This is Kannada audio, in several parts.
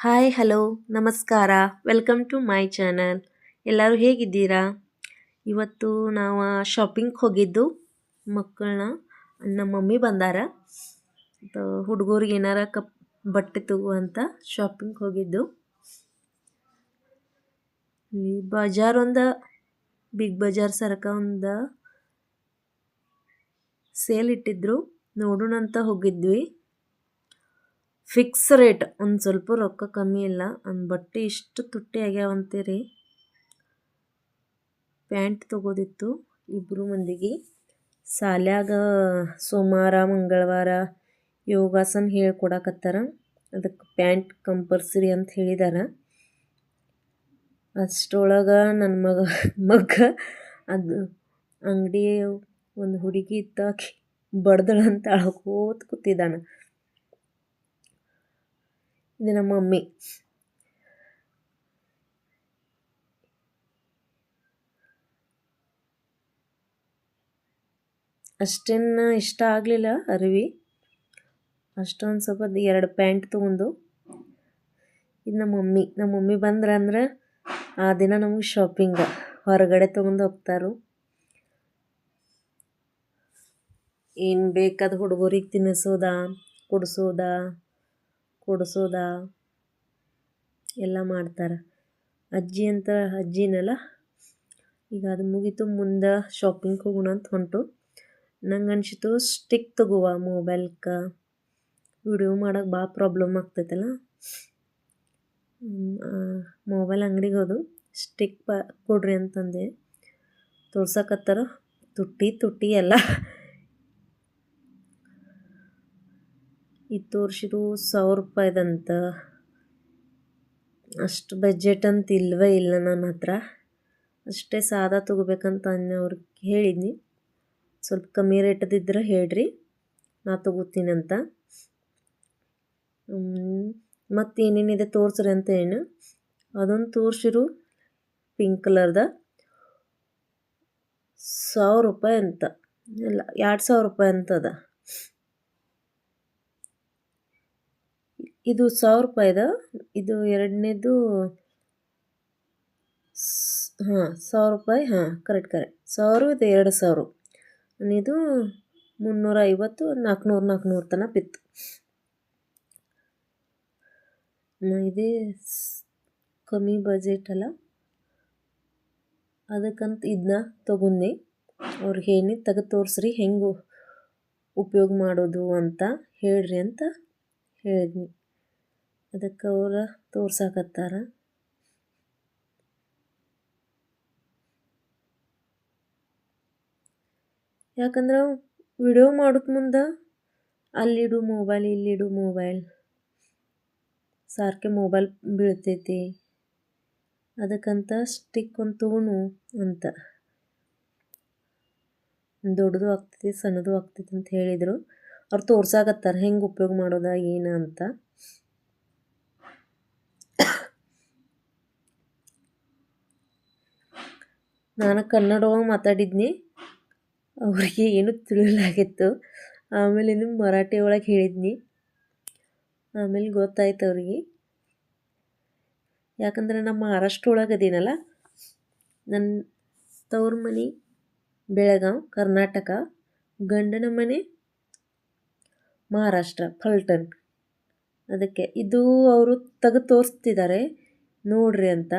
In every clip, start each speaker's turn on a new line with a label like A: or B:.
A: ಹಾಯ್ ಹಲೋ ನಮಸ್ಕಾರ ವೆಲ್ಕಮ್ ಟು ಮೈ ಚಾನಲ್. ಎಲ್ಲರೂ ಹೇಗಿದ್ದೀರಾ? ಇವತ್ತು ನಾವು ಶಾಪಿಂಗ್ ಹೋಗಿದ್ದು ಮಕ್ಕಳನ್ನ ನಮ್ಮ ಮಮ್ಮಿ ಬಂದಾರ ಹುಡುಗರಿಗೆ ಏನಾರ ಬಟ್ಟೆ ತಗೋ ಅಂತ ಶಾಪಿಂಗ್ ಹೋಗಿದ್ದು. ಈ ಬಜಾರ್ ಒಂದು ಬಿಗ್ ಬಜಾರ್ ಸರಕ ಒಂದು ಸೇಲ್ ಇಟ್ಟಿದ್ರು, ನೋಡೋಣ ಅಂತ ಹೋಗಿದ್ವಿ. ಫಿಕ್ಸ್ ರೇಟ್, ಒಂದು ಸ್ವಲ್ಪ ರೊಕ್ಕ ಕಮ್ಮಿ ಇಲ್ಲ. ಒಂದು ಬಟ್ಟೆ ಇಷ್ಟು ತುಟ್ಟಿ ಆಗ್ಯಾವಂತೀರಿ. ಪ್ಯಾಂಟ್ ತೊಗೋದಿತ್ತು ಇಬ್ಬರು ಮಂದಿಗೆ. ಶಾಲ್ಯಾಗ ಸೋಮವಾರ ಮಂಗಳವಾರ ಯೋಗಾಸನ ಹೇಳ್ಕೊಡಕತ್ತಾರ, ಅದಕ್ಕೆ ಪ್ಯಾಂಟ್ ಕಂಪಲ್ಸರಿ ಅಂತ ಹೇಳಿದಾರ. ಅಷ್ಟರೊಳಗೆ ನನ್ನ ಮಗ ಅದು ಅಂಗಡಿ ಒಂದು ಹುಡುಗಿ ಇತ್ತಾಕಿ ಬಡ್ದಳಂತ ಅಳ್ಕೋತ ಕೂತಿದ್ದಾನ. ಇದು ನಮ್ಮ ಮಮ್ಮಿ. ಅಷ್ಟೇನು ಇಷ್ಟ ಆಗಲಿಲ್ಲ ಅರಿವಿ. ಅಷ್ಟೊಂದು ಸ್ವಲ್ಪ 2 ಪ್ಯಾಂಟ್ ತೊಗೊಂಡು. ಇದು ನಮ್ಮ ಮಮ್ಮಿ ಬಂದ್ರಂದ್ರೆ ಆ ದಿನ ನಮಗೆ ಶಾಪಿಂಗ್ ಹೊರಗಡೆ ತೊಗೊಂಡು ಹೋಗ್ತಾರು. ಏನು ಬೇಕಾದ ಹುಡುಗರಿಗೆ ತಿನ್ನಿಸೋದ, ಕೊಡಿಸೋದ ಎಲ್ಲ ಮಾಡ್ತಾರೆ. ಅಜ್ಜಿನಲ್ಲ. ಈಗ ಅದು ಮುಗೀತು, ಮುಂದೆ ಶಾಪಿಂಗ್ ಹೋಗೋಣ ಅಂತ ಹೊಂಟು. ನಂಗೆ ಅನಿಸಿತು ಸ್ಟಿಕ್ ತಗೋವ ಮೊಬೈಲ್ಗೆ, ವಿಡಿಯೋ ಮಾಡೋಕೆ ಭಾಳ ಪ್ರಾಬ್ಲಮ್ ಆಗ್ತೈತಲ್ಲ. ಮೊಬೈಲ್ ಅಂಗಡಿಗೆ ಹೋದು ಸ್ಟಿಕ್ ಕೊಡ್ರಿ ಅಂತಂದೆ. ತೋರ್ಸಕತ್ತಾರ ತುಟ್ಟಿ ಎಲ್ಲ. ಇದು ತೋರಿಸಿದ್ರು 1,000 ರೂಪಾಯಿದಂತ. ಅಷ್ಟು ಬಜೆಟ್ ಅಂತ ಇಲ್ಲವೇ ಇಲ್ಲ ನನ್ನ ಹತ್ರ. ಅಷ್ಟೇ ಸಾದಾ ತೊಗೋಬೇಕಂತ ಅವ್ರಿಗೆ ಹೇಳಿದ್ನಿ. ಸ್ವಲ್ಪ ಕಮ್ಮಿ ರೇಟದಿದ್ರೆ ಹೇಳ್ರಿ, ನಾ ತೊಗೋತೀನಂತ. ಮತ್ತು ಏನೇನಿದೆ ತೋರಿಸ್ರಿ ಅಂತ ಏನು ಅದೊಂದು ತೋರಿಸಿರು. ಪಿಂಕ್ ಕಲರ್ದ 1,000 ರೂಪಾಯಿ ಅಂತ, ಇಲ್ಲ 2,000 ರೂಪಾಯಿ ಅಂತದ. ಇದು 1,000 ರೂಪಾಯಿದ. ಇದು ಎರಡನೇದು 1,000 ರೂಪಾಯಿ. ಕರೆಕ್ಟ್ 1,000. ಇದು 2,000. ಇದು 350, 400 ತನಕ ಬಿತ್ತು. ಇದೇ ಕಮ್ಮಿ ಬಜೆಟ್ ಅಲ್ಲ, ಅದಕ್ಕಂತ ಇದನ್ನ ತೊಗೊಂಡು ಅವ್ರಿಗೆ ಏನೇ ತೆಗೆದು ತೋರಿಸ್ರಿ, ಹೆಂಗೆ ಉಪಯೋಗ ಮಾಡೋದು ಅಂತ ಹೇಳ್ರಿ ಅಂತ ಹೇಳಿದ್ನಿ. ಅದಕ್ಕೆ ಅವ್ರು ತೋರ್ಸಾಕತ್ತಾರ. ಯಾಕಂದ್ರೆ ವಿಡಿಯೋ ಮಾಡೋದು ಮುಂದೆ ಅಲ್ಲಿಡು ಮೊಬೈಲ್, ಇಲ್ಲಿಡು ಮೊಬೈಲ್, ಸಾರ್ಕೆ ಮೊಬೈಲ್ ಬೀಳ್ತೈತಿ. ಅದಕ್ಕಂತ ಸ್ಟಿಕ್ ಒಂದು ತೊಗೊನು ಅಂತ. ದೊಡ್ಡದು ಆಗ್ತೈತಿ, ಸಣ್ಣದು ಆಗ್ತೈತಿ ಅಂತ ಹೇಳಿದರು. ಅವ್ರು ತೋರ್ಸಾಕತ್ತಾರ ಹೆಂಗೆ ಉಪಯೋಗ ಮಾಡೋದ ಏನು ಅಂತ. ನಾನು ಕನ್ನಡ ಒಳಗೆ ಮಾತಾಡಿದ್ನಿ, ಅವ್ರಿಗೆ ಏನೂ ತಿಳಿಲಾಗಿತ್ತು. ಆಮೇಲೆ ಇನ್ನು ಮರಾಠಿ ಒಳಗೆ ಹೇಳಿದ್ನಿ. ಆಮೇಲೆ ಗೊತ್ತಾಯ್ತು ಅವ್ರಿಗೆ. ಯಾಕಂದ್ರೆ ನಮ್ಮ ಮಹಾರಾಷ್ಟ್ರ ಒಳಗೆ ಅದೀನಲ್ಲ. ನನ್ನ ತವ್ರ ಮನೆ ಬೆಳಗಾವ್ ಕರ್ನಾಟಕ, ಗಂಡನ ಮನೆ ಮಹಾರಾಷ್ಟ್ರ ಫಲ್ಟನ್. ಅದಕ್ಕೆ ಇದು ಅವರು ತೆಗೆದು ತೋರಿಸ್ತಿದ್ದಾರೆ, ನೋಡ್ರಿ ಅಂತ,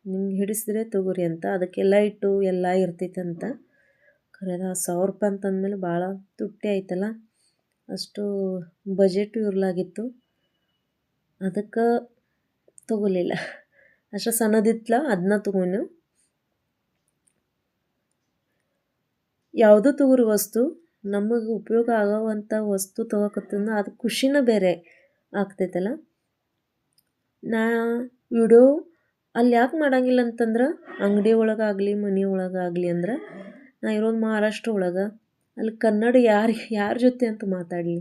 A: ನಿಮ್ಗೆ ಹಿಡಿಸಿದ್ರೆ ತಗೋರಿ ಅಂತ. ಅದಕ್ಕೆ ಲೈಟು ಎಲ್ಲ ಇರ್ತೈತಂತ. ಖರೇದ 1,000 ರೂಪಾಯಿ ಅಂತಂದಮೇಲೆ ಭಾಳ ತುಟ್ಟಿ ಆಯ್ತಲ್ಲ. ಅಷ್ಟು ಬಜೆಟು ಇರಲಾಗಿತ್ತು, ಅದಕ್ಕೆ ತೊಗೊಲಿಲ್ಲ. ಅಷ್ಟು ಸಣ್ಣದಿತ್ತಲ್ಲ, ಅದನ್ನ ತೊಗೊಂಡು. ಯಾವುದೋ ತಗೋರಿ ವಸ್ತು, ನಮಗೆ ಉಪಯೋಗ ಆಗೋವಂಥ ವಸ್ತು ತೊಗೋಕತ್ತಂದ್ರೆ ಅದು ಖುಷಿನ ಬೇರೆ ಆಗ್ತೈತಲ್ಲ. ನಾ ವಿಡಿಯೋ ಅಲ್ಲಿ ಯಾಕೆ ಮಾಡೋಂಗಿಲ್ಲ ಅಂತಂದ್ರೆ, ಅಂಗಡಿ ಒಳಗಾಗಲಿ ಮನೆ ಒಳಗಾಗಲಿ ಅಂದ್ರೆ, ನಾ ಇರೋದು ಮಹಾರಾಷ್ಟ್ರ ಒಳಗೆ. ಅಲ್ಲಿ ಕನ್ನಡ ಯಾರ ಜೊತೆ ಅಂತ ಮಾತಾಡಲಿ,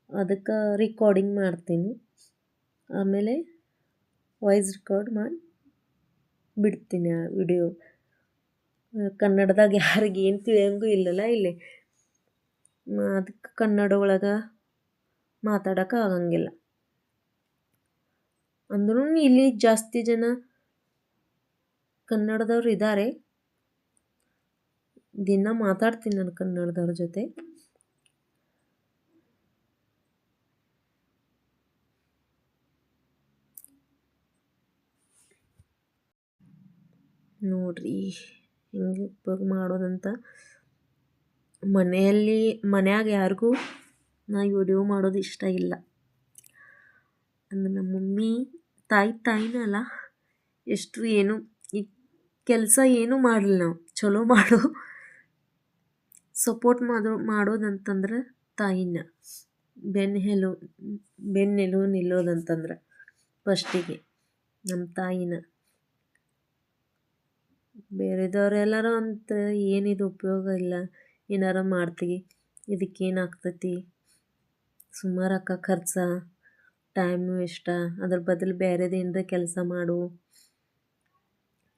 A: ಅದಕ್ಕೆ ರೆಕಾರ್ಡಿಂಗ್ ಮಾಡ್ತೀನಿ. ಆಮೇಲೆ ವಾಯ್ಸ್ ರೆಕಾರ್ಡ್ ಮಾಡಿ ಬಿಡ್ತೀನಿ ಆ ವಿಡಿಯೋ. ಕನ್ನಡದಾಗ ಯಾರಿಗೆ ಏನು ತಿಳಿಯೋಂಗೂ ಇಲ್ಲಲ್ಲ ಇಲ್ಲಿ. ಅದಕ್ಕೆ ಕನ್ನಡ ಒಳಗೆ ಮಾತಾಡೋಕೆ ಆಗಂಗಿಲ್ಲ. ಅಂದ್ರೂ ಇಲ್ಲಿ ಜಾಸ್ತಿ ಜನ ಕನ್ನಡದವ್ರು ಇದ್ದಾರೆ. ದಿನ ಮಾತಾಡ್ತೀನಿ ನಾನು ಕನ್ನಡದವ್ರ ಜೊತೆ. ನೋಡ್ರಿ ಹೆಂಗೆ ಉಪಯೋಗ ಮಾಡೋದಂತ. ಮನ್ಯಾಗ ಯಾರಿಗೂ ನಾ ವಿಡಿಯೋ ಮಾಡೋದು ಇಷ್ಟ ಇಲ್ಲ. ಅಂದ್ರೆ ನಮ್ಮ ಮಮ್ಮಿ ತಾಯಿನೇ ಅಲ್ಲ, ಎಷ್ಟು ಏನು ಈ ಕೆಲಸ ಏನೂ ಮಾಡಲಿಲ್ಲ ನಾವು ಚಲೋ ಸಪೋರ್ಟ್ ಮಾಡೋದಂತಂದ್ರೆ ತಾಯಿನ ಬೆನ್ನೆಲು ನಿಲ್ಲೋದಂತಂದ್ರೆ ಫಸ್ಟಿಗೆ ನಮ್ಮ ತಾಯಿನ. ಬೇರೆದವ್ರೆಲ್ಲರೂ ಅಂತ ಏನಿದು ಉಪಯೋಗ ಇಲ್ಲ, ಏನಾರ ಮಾಡ್ತೀವಿ ಇದಕ್ಕೇನಾಗ್ತೈತಿ, ಸುಮಾರು ರೊಕ್ಕ ಖರ್ಚ, ಟೈಮ್ ವೇಷ್ಟ, ಅದ್ರ ಬದಲು ಬೇರೆದೇನರ ಕೆಲಸ ಮಾಡು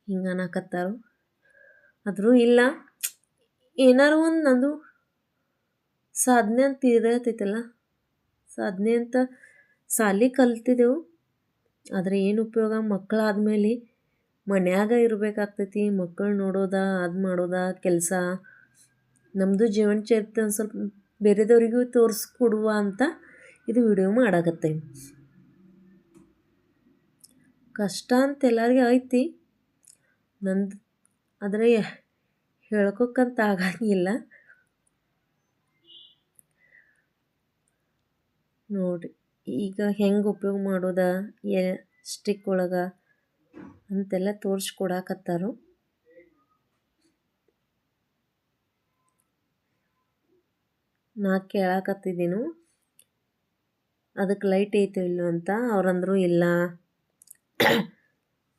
A: ಹಿಂಗೆ ಅನ್ನಕತ್ತಾರು. ಆದರೂ ಇಲ್ಲ, ಏನಾರು ಒಂದು ನಂದು ಸಾಧನೆ ಅಂತ ಇರತೈತಲ್ಲ, ಸಾಧನೆ ಅಂತ ಸಾಲಿ ಕಲ್ತಿದ್ದೆವು. ಆದರೆ ಏನು ಉಪಯೋಗ, ಮಕ್ಕಳಾದ್ಮೇಲೆ ಮನ್ಯಾಗ ಇರಬೇಕಾಗ್ತೈತಿ. ಮಕ್ಕಳು ನೋಡೋದ, ಅದು ಮಾಡೋದ, ಕೆಲಸ. ನಮ್ಮದು ಜೀವನ ಚರಿತ್ರೆ ಒಂದು ಸ್ವಲ್ಪ ಬೇರೆದವ್ರಿಗೂ ತೋರಿಸ್ಕೊಡುವ ಅಂತ ಇದು ವಿಡಿಯೋ ಮಾಡಾಕತ್ತೇವೆ. ಕಷ್ಟ ಅಂತ ಎಲ್ಲರಿಗೂ ಐತಿ, ನಂದು ಆದರೆ ಹೇಳ್ಕೊಕ್ಕಂತ ಆಗಂಗಿಲ್ಲ. ನೋಡಿರಿ ಈಗ ಹೆಂಗೆ ಉಪಯೋಗ ಮಾಡೋದ, ಸ್ಟಿಕ್ ಒಳಗೆ ಅಂತೆಲ್ಲ ತೋರಿಸ್ಕೊಡಾಕತ್ತಾರು. ನಾ ಕೇಳಾಕತ್ತಿದ್ದೀನು ಅದಕ್ಕೆ ಲೈಟ್ ಐತೆ ಇಲ್ಲೋ ಅಂತ. ಅವ್ರಂದ್ರು ಇಲ್ಲ,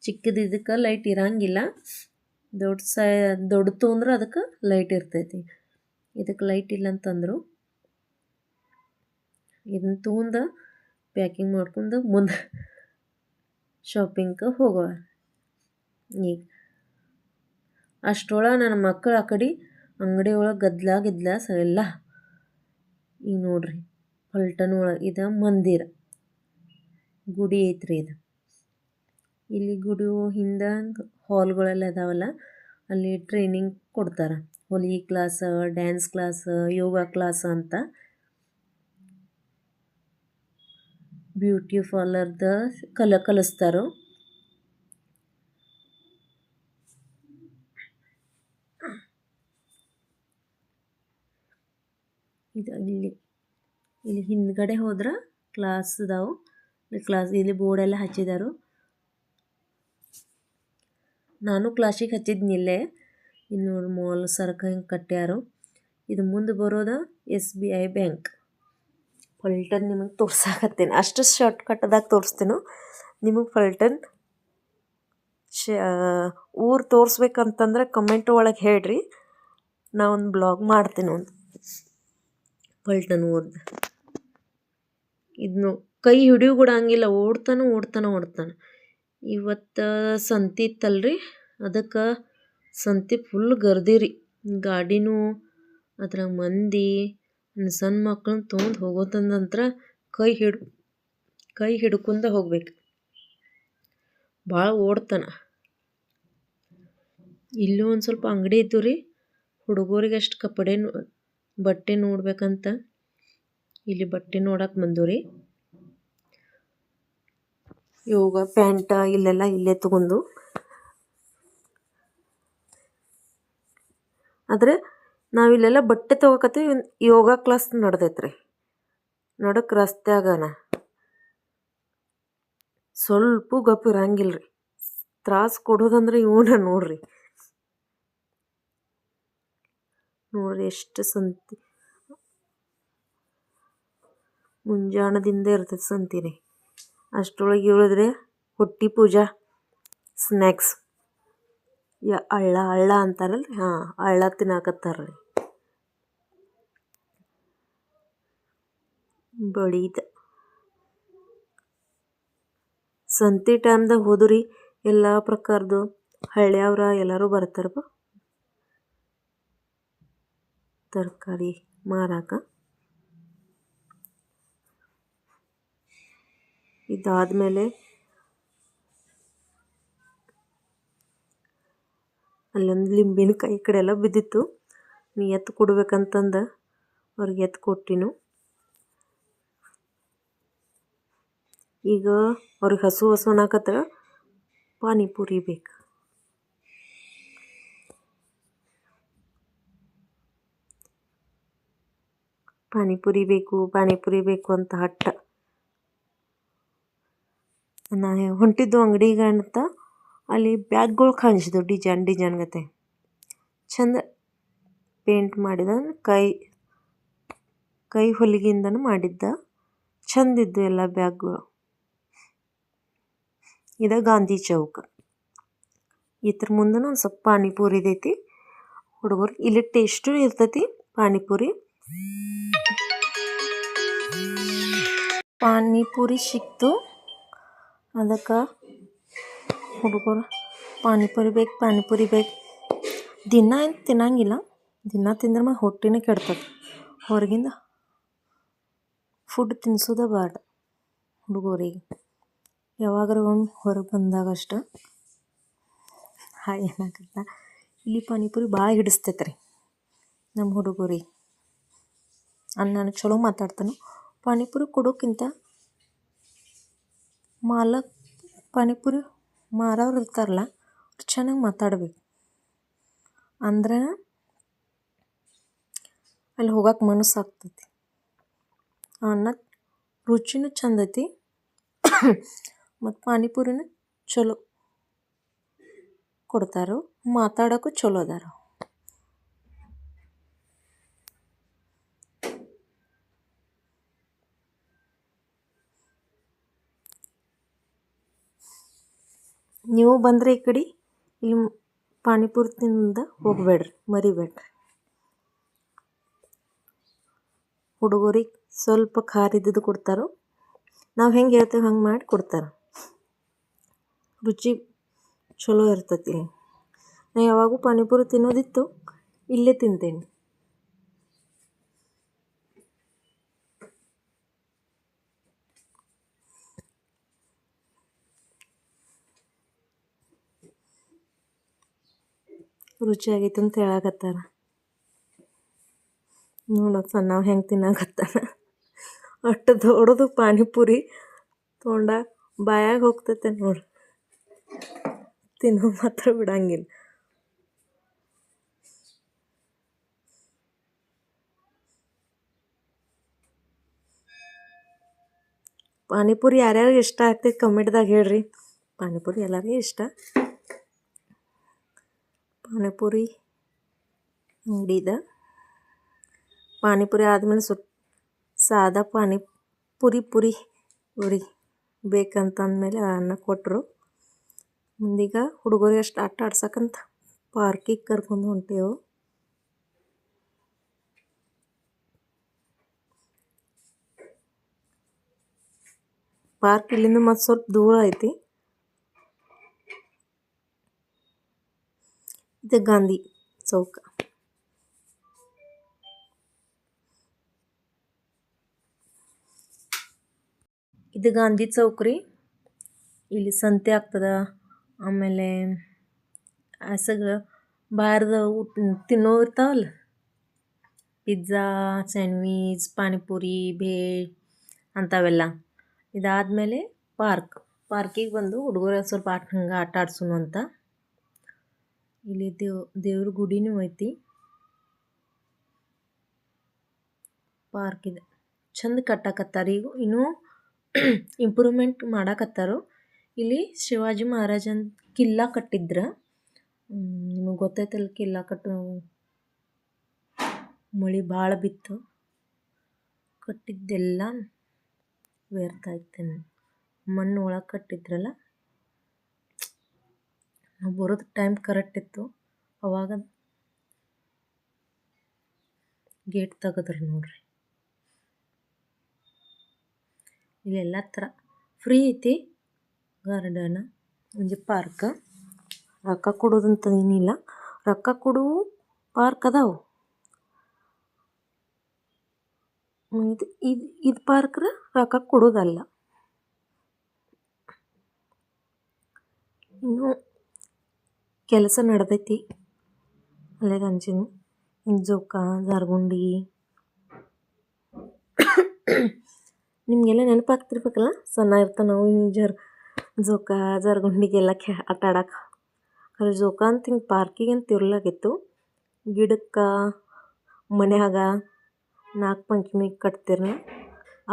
A: ಚಿಕ್ಕದಿದ್ದಕ್ಕೆ ಲೈಟ್ ಇರಂಗಿಲ್ಲ, ದೊಡ್ಡದು ಅಂದ್ರೆ ಅದಕ್ಕೆ ಲೈಟ್ ಇರ್ತೈತಿ, ಇದಕ್ಕೆ ಲೈಟ್ ಇಲ್ಲ ಅಂತಂದರು. ಇದನ್ನ ತೊಗೊಂಡು ಪ್ಯಾಕಿಂಗ್ ಮಾಡ್ಕೊಂಡು ಮುಂದೆ ಶಾಪಿಂಗ್ಗೆ ಹೋಗುವ. ಈಗ ಅಷ್ಟರೊಳಗೆ ನನ್ನ ಮಕ್ಕಳು ಆ ಕಡೆ ಅಂಗಡಿ ಒಳಗೆ ಗದ್ದಲ ಎಲ್ಲ. ಈಗ ನೋಡ್ರಿ ಪಲ್ಟನ್ ಒಳಗೆ ಇದು ಮಂದಿರ ಗುಡಿ ಐತ್ರಿ. ಇಲ್ಲಿ ಗುಡಿ ಹಿಂದೆ ಹಾಲ್ಗಳೆಲ್ಲ ಅದಾವಲ್ಲ, ಅಲ್ಲಿ ಟ್ರೈನಿಂಗ್ ಕೊಡ್ತಾರೆ. ಹೊಲಿಗೆ ಕ್ಲಾಸ್, ಡ್ಯಾನ್ಸ್ ಕ್ಲಾಸ್, ಯೋಗ ಕ್ಲಾಸ್ ಅಂತ. ಬ್ಯೂಟಿ ಪಾರ್ಲರ್ದ ಕಲಿಸ್ತಾರೋ. ಇದು ಇಲ್ಲಿ ಹಿಂದ್ಗಡೆ ಹೋದ್ರೆ ಕ್ಲಾಸ್ ಅದಾವು. ಇಲ್ಲಿ ಬೋರ್ಡೆಲ್ಲ ಹಚ್ಚಿದಾರು. ನಾನು ಕ್ಲಾಸಿಗೆ ಹಚ್ಚಿದ್ನಿಲ್ಲೇ. ಇಲ್ಲಿ ನೋಡಿ ಮಾಲ್ ಸರ್ಕ ಹಿಂಗೆ ಕಟ್ಟ್ಯಾರು. ಇದು ಮುಂದೆ ಬರೋದ SBI ಬ್ಯಾಂಕ್. ಫಲ್ಟನ್ ನಿಮಗೆ ತೋರ್ಸಾಕತ್ತೇನೆ, ಅಷ್ಟು ಶಾರ್ಟ್ ಕಟ್ದಾಗ ತೋರಿಸ್ತೀನೋ. ನಿಮಗೆ ಫಲ್ಟನ್ ಊರು ತೋರಿಸ್ಬೇಕಂತಂದ್ರೆ ಕಮೆಂಟ್ ಒಳಗೆ ಹೇಳ್ರಿ, ನಾ ಒಂದು ಬ್ಲಾಗ್ ಮಾಡ್ತೀನಿ. ಒಂದು ಫಲ್ಟನ್ ಊರ್ದು ಇದನ್ನು ಕೈ ಹಿಡಿಯೋ ಬಿಡಂಗಿಲ್ಲ, ಓಡ್ತಾನೆ. ಇವತ್ತು ಸಂತೆ ಇತ್ತಲ್ರಿ, ಅದಕ್ಕೆ ಸಂತೆ ಫುಲ್ ಗರ್ದಿರಿ. ಗಾಡಿನೂ ಅದ್ರಾಗ ಮಂದಿ, ಸಣ್ಣ ಮಕ್ಕಳನ್ನ ತೊಗೊಂಡು ಹೋಗೋತಂದಂತ್ರ ಕೈ ಹಿಡ್ಕೊಂಡ ಹೋಗ್ಬೇಕು, ಭಾಳ ಓಡ್ತಾನೆ. ಇಲ್ಲೂ ಒಂದು ಸ್ವಲ್ಪ ಅಂಗಡಿ ಇದ್ದು ರೀ, ಹುಡುಗರಿಗೆ ಅಷ್ಟು ಬಟ್ಟೆ ನೋಡ್ಬೇಕಂತ ಇಲ್ಲಿ ಬಟ್ಟೆ ನೋಡಕ್ಕೆ ಬಂದು ರೀ. ಯೋಗ ಪ್ಯಾಂಟ ಇಲ್ಲೇ ತಗೊಂಡು. ಆದರೆ ನಾವಿಲ್ಲೆಲ್ಲ ಬಟ್ಟೆ ತೊಗೋಕತ್ತೀವಿ. ಯೋಗ ಕ್ಲಾಸ್ ನಡೆದೈತ್ರಿ ನಡಕ್ಕೆ ರಸ್ತ್ಯಾಗನ. ಸ್ವಲ್ಪ ಗಪ್ ಇರಂಗಿಲ್ಲ ರೀ, ತ್ರಾಸ ಕೊಡೋದಂದ್ರೆ ಇವನ ನೋಡ್ರಿ ಎಷ್ಟು ಸಂತಿ ಮುಂಜಾನದಿಂದ ಇರ್ತದೆ ಸಂತಿರಿ. ಅಷ್ಟರೊಳಗೆ ಹೇಳಿದ್ರೆ ಹೊಟ್ಟೆ ಪೂಜಾ ಸ್ನ್ಯಾಕ್ಸ್ ಹಳ್ಳ ಅಂತಾರಲ್ರಿ, ಹಳ್ಳ ತಿನ್ನಾಕತ್ತಾರ್ರಿ. ಬಡೀದ ಸಂತೆ ಟೈಮ್ದಾಗ ಹೋದ್ರಿ ಎಲ್ಲ ಪ್ರಕಾರದ್ದು ಹಳ್ಳಿಯವ್ರ ಎಲ್ಲರೂ ಬರ್ತಾರಪ್ಪ ತರಕಾರಿ ಮಾರಾಕ. ಇದಾದಮೇಲೆ ಅಲ್ಲೊಂದು ಲಿಂಬಿನ ಕೈ ಕಡೆ ಎಲ್ಲ ಬಿದ್ದಿತ್ತು. ನೀ ಎತ್ತು ಕೊಡ್ಬೇಕಂತಂದು ಅವ್ರಿಗೆ ಎತ್ತು ಕೊಟ್ಟಿನು. ಈಗ ಅವ್ರಿಗೆ ಹಸು ಅನ್ನಕತ್ರ ಪಾನಿಪುರಿ ಬೇಕು. ಪಾನಿಪುರಿ ಬೇಕು ಅಂತ ಹಟ್ಟ. ನಾ ಹೊಂಟಿದ್ದು ಅಂಗಡಿಗೆ ಅಂತ ಅಲ್ಲಿ ಬ್ಯಾಗ್ಗಳು ಕಾಣಿಸಿದ್ವು ಡಿಜೈನ್ ಗತೆ. ಚಂದ ಪೇಂಟ್ ಮಾಡಿದ ಕೈ ಹೊಲಿಗೆಯಿಂದನೂ ಮಾಡಿದ್ದ. ಚಂದಿದ್ದು ಎಲ್ಲ ಬ್ಯಾಗ್ಗಳು. ಇದು ಗಾಂಧಿ ಚೌಕ. ಇದ್ರ ಮುಂದೆನೂ ಒಂದು ಸ್ವಲ್ಪ ಪಾನಿಪುರಿದೈತಿ. ಹುಡುಗರು ಇಲ್ಲಿ ಟೇಸ್ಟು ಇರ್ತೈತಿ ಪಾನಿಪುರಿ ಸಿಕ್ತು. ಅದಕ್ಕೆ ಹುಡುಗರು ಪಾನಿಪುರಿ ಬೇಕು. ದಿನ ಏನು ತಿನ್ನಂಗಿಲ್ಲ. ದಿನ ತಿಂದ್ರೆ ಹೊಟ್ಟೆನೇ ಕೆಡ್ತದೆ. ಹೊರಗಿಂದ ಫುಡ್ ತಿನ್ನಿಸೋದೇ ಬೇಡ ಹುಡುಗರಿಗೆ. ಯಾವಾಗಾರ ಒಮ್ಮೆ ಹೊರಗೆ ಬಂದಾಗಷ್ಟ. ಏನಾಗತ್ತ ಇಲ್ಲಿ ಪಾನಿಪುರಿ ಭಾಳ ಹಿಡಿಸ್ತೈತೆ ರೀ ನಮ್ಮ ಹುಡುಗರಿಗೆ. ನಾನು ಚಲೋ ಮಾತಾಡ್ತಾನೆ. ಪಾನಿಪುರಿ ಕೊಡೋಕ್ಕಿಂತ ಪಾನಿಪುರಿ ಮಾರೋರು ಇರ್ತಾರಲ್ಲ, ಚೆನ್ನಾಗಿ ಮಾತಾಡ್ಬೇಕು. ಅಂದ್ರೆ ಅಲ್ಲಿ ಹೋಗಕ್ಕೆ ಮನಸ್ಸಾಗ್ತೈತಿ. ಅನ್ನ ರುಚಿನೂ ಚಂದ ಐತಿ ಮತ್ತು ಪಾನಿಪುರಿನೂ ಚಲೋ ಕೊಡ್ತಾರೋ, ಮಾತಾಡೋಕ್ಕೂ ಚಲೋ ಅದಾರ. ನೀವು ಬಂದರೆ ಈ ಕಡೆ ಇಲ್ಲಿ ಪಾನಿಪುರಿ ತಿಂದ ಹೋಗಬೇಡ್ರಿ, ಮರಿಬೇಡ್ರಿ. ಹುಡುಗರಿಗೆ ಸ್ವಲ್ಪ ಖಾರ ಇದ್ದಿದ್ದು ಕೊಡ್ತಾರೋ. ನಾವು ಹೆಂಗೆ ಹೇಳ್ತೇವೆ ಹಂಗೆ ಮಾಡಿ ಕೊಡ್ತಾರೆ. ರುಚಿ ಚಲೋ ಇರ್ತೈತಿ. ನಾನು ಯಾವಾಗೂ ಪಾನಿಪುರಿ ತಿನ್ನೋದಿತ್ತು ಇಲ್ಲೇ ತಿಂತೇನೆ. ರುಚಿಯಾಗೈತೆ ಅಂತ ಹೇಳಕತ್ತಾರ. ನೋಡಪ್ಪ ನಾವು ಹೆಂಗೆ ತಿನ್ನಕತ್ತಾನ. ಅಷ್ಟು ದೊಡ್ಡದು ಪಾನಿಪುರಿ ತೊಗೊಂಡ ಬಾಯಾಗ ಹೋಗ್ತೈತೆ ನೋಡ್ರಿ. ತಿನ್ನೋ ಮಾತ್ರ ಬಿಡಂಗಿಲ್ಲ. ಪಾನಿಪುರಿ ಯಾರ್ಯಾರಿಗೆ ಇಷ್ಟ ಆಗ್ತೈತೆ ಕಮೆಂಟ್ದಾಗ ಹೇಳ್ರಿ. ಪಾನಿಪುರಿ ಎಲ್ಲರಿಗೂ ಇಷ್ಟ. ಪಾನಿಪುರಿ ಅಂಗಡಿದ ಪಾನಿಪುರಿ ಆದಮೇಲೆ ಸಾದಾ ಪುರಿ ಬೇಕಂತಂದಮೇಲೆ ಅನ್ನ ಕೊಟ್ಟರು. ಮುಂದೀಗ ಹುಡುಗರಿಗೆ ಅಷ್ಟು ಆಟ ಆಡ್ಸಕ್ಕಂತ ಪಾರ್ಕಿಗೆ ಕರ್ಕೊಂಡು ಹೊಂಟೇವು. ಪಾರ್ಕ್ ಇಲ್ಲಿಂದ ಮತ್ತು ಸ್ವಲ್ಪ ದೂರ ಐತಿ. ಇದು ಗಾಂಧಿ ಚೌಕ. ಇದು ಗಾಂಧಿ ಚೌಕ ರೀ. ಇಲ್ಲಿ ಸಂತೆ ಆಗ್ತದ. ಆಮೇಲೆ ಬಾರದ ತಿನ್ನೋ ಇರ್ತಾವಲ್ಲ, ಪಿಜ್ಜಾ, ಸ್ಯಾಂಡ್ವಿಚ್, ಪಾನಿಪುರಿ, ಭೇಲ್ ಅಂಥವೆಲ್ಲ. ಇದಾದಮೇಲೆ ಪಾರ್ಕಿಗೆ ಬಂದು ಹುಡುಗರು ಸ್ವಲ್ಪ ಆಟ ಆಡ್ಸೋಣ ಅಂತ. ಇಲ್ಲಿ ದೇವ್ರ ಗುಡಿನೂ ಐತಿ. ಪಾರ್ಕ್ ಇದೆ. ಚಂದ ಕಟ್ಟಾಕತ್ತಾರ. ಈಗ ಇನ್ನೂ ಇಂಪ್ರೂವ್ಮೆಂಟ್ ಮಾಡಾಕತ್ತಾರು. ಇಲ್ಲಿ ಶಿವಾಜಿ ಮಹಾರಾಜನ ಕಿಲ್ಲಾ ಕಟ್ಟಿದ್ರ. ನಿಮಗೆ ಗೊತ್ತೈತಲ್ಲ ಕಿಲ್ಲಾ ಕಟ್ಟು. ಮಳೆ ಭಾಳ ಬಿತ್ತು. ಕಟ್ಟಿದ್ದೆಲ್ಲ ವ್ಯರ್ಥ ಆಯ್ತೇನೆ. ಮಣ್ಣು ಒಳಗೆ ಕಟ್ಟಿದ್ರಲ್ಲ. ನಾವು ಬರೋದು ಟೈಮ್ ಕರೆಕ್ಟ್ ಇತ್ತು. ಅವಾಗ ಗೇಟ್ ತೆಗೆದ್ರು ನೋಡ್ರಿ. ಇಲ್ಲೆಲ್ಲ ಥರ ಫ್ರೀ ಐತಿ ಗಾರ್ಡನ್. ಒಂದು ಪಾರ್ಕ್. ರೊಕ್ಕ ಕೊಡೋದಂತ ಏನಿಲ್ಲ. ರೊಕ್ಕ ಕೊಡು ಪಾರ್ಕ್ ಅದಾವು. ಇದು ಪಾರ್ಕ್ರ ರೊಕ್ಕ ಕೊಡೋದಲ್ಲ. ಇನ್ನೂ ಕೆಲಸ ನಡೆದೈತಿ. ಅಲ್ಲೇ ಹಂಚಿನ ಹಿಂಗೆ ಜೋಕ ಜಾರ್ಗುಂಡಿ ನಿಮಗೆಲ್ಲ ನೆನಪಾಗ್ತಿರ್ಬೇಕಲ್ಲ ಸಣ್ಣ ಇರ್ತಾ ನಾವು ಹಿಂಗೆ ಜೋಕ ಜಾರ್ಗುಂಡಿಗೆಲ್ಲ ಆಟ ಆಡಕ್ಕೆ. ಅದ್ರ ಜೋಕ ಅಂತ ಹಿಂಗೆ ಪಾರ್ಕಿಗೆ ಅಂತ ಇರ್ಲಾಗಿತ್ತು, ಗಿಡಕ್ಕೆ ಮನ್ಯಾಗ ನಾಲ್ಕು ಪಂಚಮಿಗೆ ಕಟ್ತಿರಲ್ಲ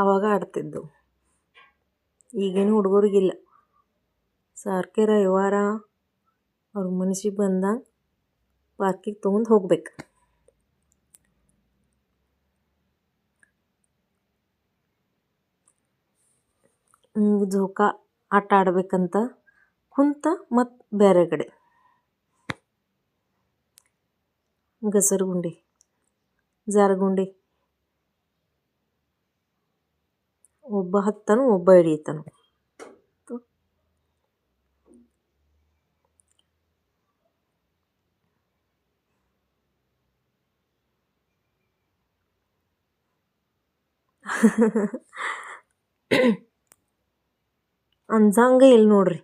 A: ಆವಾಗ ಆಡ್ತಿದ್ದು. ಈಗೇನು ಹುಡುಗರಿಗಿಲ್ಲ, ಸಾರ್ಕೆ ರವಿವಾರ ಅವ್ರ ಮನಸ್ಸಿಗೆ ಬಂದಾಗ ಪಾರ್ಕಿಗೆ ತೊಗೊಂಡು ಹೋಗ್ಬೇಕು. ಜೋಕ ಆಟ ಆಡ್ಬೇಕಂತ ಕುಂತ ಮತ್ತು ಬೇರೆ ಕಡೆ ಗಸರಗುಂಡಿ ಜಾರಗುಂಡಿ ಒಬ್ಬ ಹತ್ತಾನು ಒಬ್ಬ ಹಿಡಿತಾನು. ಅಂಜಂಗ ಇಲ್ಲ ನೋಡ್ರಿ,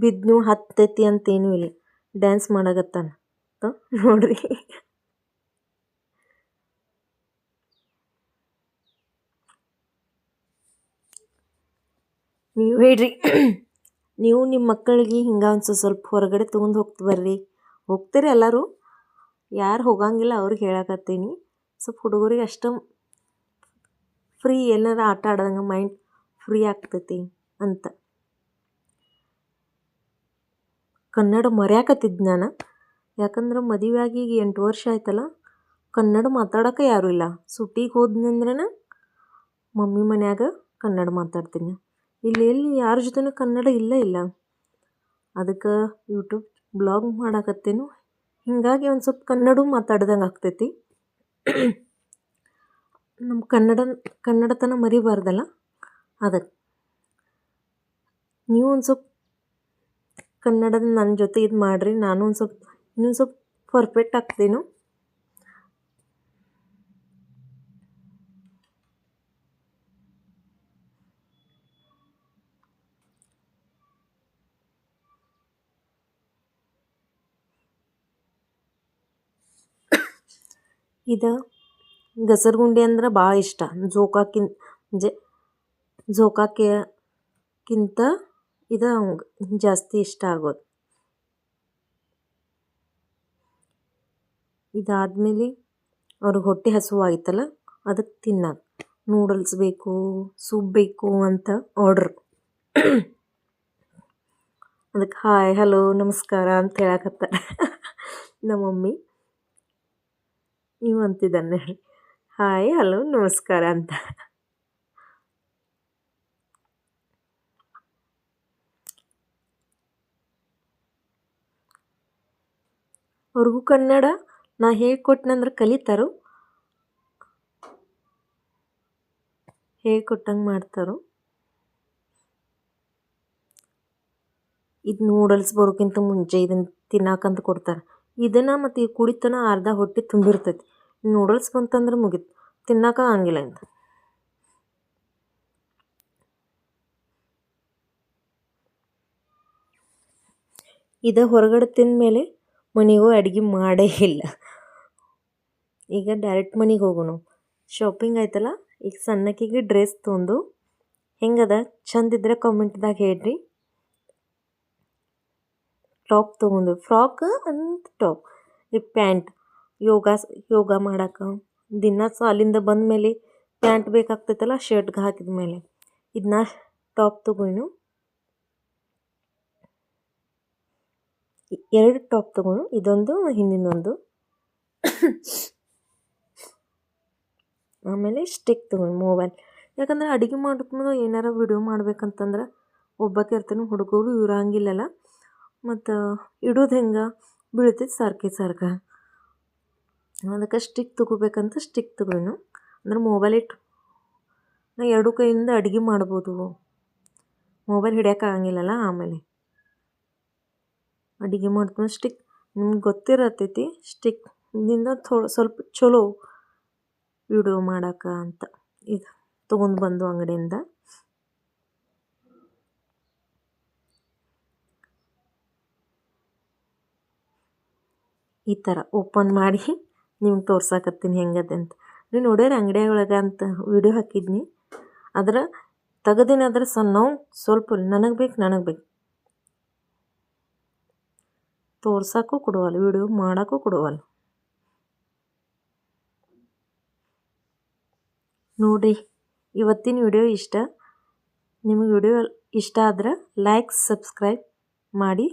A: ಬಿದ್ನು ಹತ್ತೈತಿ ಅಂತೇನೂ ಇಲ್ಲ, ಡ್ಯಾನ್ಸ್ ಮಾಡಾಕತ್ತಾನ ನೋಡ್ರಿ. ನೀವು ಹೇಳ್ರಿ, ನೀವು ನಿಮ್ಮ ಮಕ್ಕಳಿಗೆ ಹಿಂಗೆ ಒಂದು ಸ್ವಲ್ಪ ಹೊರಗಡೆ ತೊಗೊಂಡು ಬರ್ರಿ. ಹೋಗ್ತೀರಿ ಎಲ್ಲರೂ, ಯಾರು ಹೋಗಂಗಿಲ್ಲ ಅವ್ರಿಗೆ ಹೇಳಕತ್ತೀನಿ. ಸ್ವಲ್ಪ ಹುಡುಗರಿಗೆ ಅಷ್ಟು ಫ್ರೀ ಏನಾರ ಆಟ ಆಡ್ದಂಗೆ ಮೈಂಡ್ ಫ್ರೀ ಆಗ್ತೈತಿ ಅಂತ. ಕನ್ನಡ ಮರ್ಯಾಕತ್ತಿದ್ದು ನಾನು, ಯಾಕಂದ್ರೆ ಮದುವೆ ಆಗಿ ಈಗ 8 ವರ್ಷ ಆಯ್ತಲ್ಲ, ಕನ್ನಡ ಮಾತಾಡೋಕೆ ಯಾರೂ ಇಲ್ಲ. ಸುಟ್ಟಿಗೆ ಹೋದ್ನಂದ್ರೆ ಮಮ್ಮಿ ಮನ್ಯಾಗ ಕನ್ನಡ ಮಾತಾಡ್ತೀನಿ, ಇಲ್ಲಿ ಎಲ್ಲಿ ಯಾರ ಜೊತೆನೂ ಕನ್ನಡ ಇಲ್ಲ. ಅದಕ್ಕೆ ಯೂಟ್ಯೂಬ್ ಬ್ಲಾಗ್ ಮಾಡಾಕತ್ತೇನು, ಹೀಗಾಗಿ ಒಂದು ಸ್ವಲ್ಪ ಕನ್ನಡ ಮಾತಾಡ್ದಂಗೆ ಆಗ್ತೈತಿ. ನಮ್ಮ ಕನ್ನಡತನ ಮರಿಬಾರ್ದಲ್ಲ, ಅದಕ್ಕೆ ನೀವು ಒಂದು ಸ್ವಲ್ಪ ಕನ್ನಡದ ನನ್ನ ಜೊತೆ ಇದು ಮಾಡಿರಿ, ನಾನು ಇನ್ನೊಂದು ಸ್ವಲ್ಪ ಪರ್ಫೆಕ್ಟ್ ಆಗ್ತೇನು. ಇದು ಗಸರಗುಂಡಿ ಅಂದ್ರೆ ಭಾಳ ಇಷ್ಟ. ಜೋಕಾಕ್ಕಿಂತ ಇದು ಜಾಸ್ತಿ ಇಷ್ಟ ಆಗೋದು. ಇದಾದ್ಮೇಲೆ ಅವ್ರಿಗೆ ಹೊಟ್ಟೆ ಹಸಿವಾಯ್ತಲ್ಲ, ಅದಕ್ಕೆ ತಿನ್ನೋದು ನೂಡಲ್ಸ್ ಬೇಕು, ಸೂಪ್ ಬೇಕು ಅಂತ ಆರ್ಡ್ರ್. ಅದಕ್ಕೆ ಹಾಯ್ ಹಲೋ ನಮಸ್ಕಾರ ಅಂತ ಹೇಳಕತ್ತಾರೆ ನಮ್ಮ ಮಮ್ಮಿ. ನೀವು ಅಂತಿದ್ದಾನೆ ಹಾಯ್ ಹಲೋ ನಮಸ್ಕಾರ ಅಂತ. ಅವ್ರಿಗೂ ಕನ್ನಡ ನಾ ಹೇಳ್ಕೊಟ್ನಂದ್ರೆ ಕಲಿತಾರೋ, ಹೇಳ್ಕೊಟ್ಟಂಗೆ ಮಾಡ್ತಾರೋ. ಇದು ನೂಡಲ್ಸ್ ಬರೋಕ್ಕಿಂತ ಮುಂಚೆ ಇದನ್ನು ತಿನ್ನಕ್ಕಂತ ಕೊಡ್ತಾರೆ. ಇದನ್ನು ಮತ್ತು ಈ ಕುಡಿತನ ಅರ್ಧ ಹೊಟ್ಟೆ ತುಂಬಿರ್ತೈತಿ. ನೂಡಲ್ಸ್ ಬಂತಂದ್ರೆ ಮುಗೀತು, ತಿನ್ನೋಕೆ ಆಗಂಗಿಲ್ಲ ಅಂತ. ಇದು ಹೊರಗಡೆ ತಿಂದಮೇಲೆ ಮನೆಗೂ ಅಡುಗೆ ಮಾಡೇ ಇಲ್ಲ. ಈಗ ಡೈರೆಕ್ಟ್ ಮನೆಗೆ ಹೋಗೋಣ. ಶಾಪಿಂಗ್ ಆಯ್ತಲ್ಲ, ಈಗ ಸಣ್ಣಕ್ಕಿಗೆ ಡ್ರೆಸ್ ತೊಂದು ಹೆಂಗದ ಚಂದಿದ್ರೆ ಕಾಮೆಂಟ್ದಾಗ ಹೇಳ್ರಿ. ಟಾಪ್ ತೊಗೊಂಡು ಫ್ರಾಕ್ ಅಂತ ಟಾಪ್, ಈ ಪ್ಯಾಂಟ್ ಯೋಗ ಮಾಡೋಕೆ ದಿನ ಸಾಲಿಂದ ಬಂದಮೇಲೆ ಪ್ಯಾಂಟ್ ಬೇಕಾಗ್ತೈತಲ್ಲ ಶರ್ಟ್ಗೆ ಹಾಕಿದ ಮೇಲೆ. ಇದನ್ನ ಟಾಪ್ ತೊಗೊಂಡು 2 ಟಾಪ್ ತೊಗೊಂಡು, ಇದೊಂದು ಹಿಂದಿಂದೊಂದು. ಆಮೇಲೆ ಸ್ಟಿಕ್ ತೊಗೊಂಡು ಮೊಬೈಲ್, ಯಾಕಂದ್ರೆ ಅಡುಗೆ ಮಾಡೋದ್ಮೇಲೆ ಏನಾರ ವಿಡಿಯೋ ಮಾಡ್ಬೇಕಂತಂದ್ರೆ ಒಬ್ಬಾಕೆ ಇರ್ತೀನಿ, ಹುಡುಗರು ಇರಂಗಿಲ್ಲಲ್ಲ, ಮತ್ತು ಇಡೋದು ಹೆಂಗೆ ಬೀಳ್ತೈತೆ ಸರ್ಕ. ಅದಕ್ಕೆ ಸ್ಟಿಕ್ ತೊಗೋಬೇಕಂತ ಸ್ಟಿಕ್ ತೊಗೊಂಡು, ಅಂದ್ರೆ ಮೊಬೈಲ್ ಇಟ್ಟು ನಾ 2 ಕೈಯಿಂದ ಅಡುಗೆ ಮಾಡ್ಬೋದು, ಮೊಬೈಲ್ ಹಿಡಿಯೋಕ್ಕಾಗಂಗಿಲ್ಲಲ್ಲ. ಆಮೇಲೆ ಅಡುಗೆ ಮಾಡ್ಕೊಂಡು ಸ್ಟಿಕ್ ನಿಮ್ಗೆ ಗೊತ್ತಿರತೈತಿ, ಸ್ಟಿಕ್ನಿಂದ ಸ್ವಲ್ಪ ಚಲೋ ವಿಡಿಯೋ ಮಾಡೋಕೆ ಅಂತ ಇದು ತೊಗೊಂಡು ಬಂದು ಅಂಗಡಿಯಿಂದ. ಈ ಥರ ಓಪನ್ ಮಾಡಿ ನಿಮ್ಗೆ ತೋರ್ಸಾಕತ್ತೀನಿ ಹೆಂಗದೆ ಅಂತ. ನೀವು ನೋಡ್ಯಾರ ಅಂಗಡಿ ಒಳಗೆ ಅಂತ ವಿಡಿಯೋ ಹಾಕಿದ್ನಿ, ಅದರ ತೆಗೆದಿನಾದ್ರೆ ನಾವು ಸ್ವಲ್ಪ ನನಗೆ ಬೇಕು ತೋರ್ಸೋಕ್ಕೂ ಕೊಡುವಲ್ಲ, ವಿಡಿಯೋ ಮಾಡೋಕ್ಕೂ ಕೊಡುವಲ್ಲ. ನೋಡಿರಿ, ಇವತ್ತಿನ ವಿಡಿಯೋ ಇಷ್ಟ. ನಿಮಗೆ ವಿಡಿಯೋ ಇಷ್ಟ ಆದ್ರೆ ಲೈಕ್ ಸಬ್ಸ್ಕ್ರೈಬ್ ಮಾಡಿ.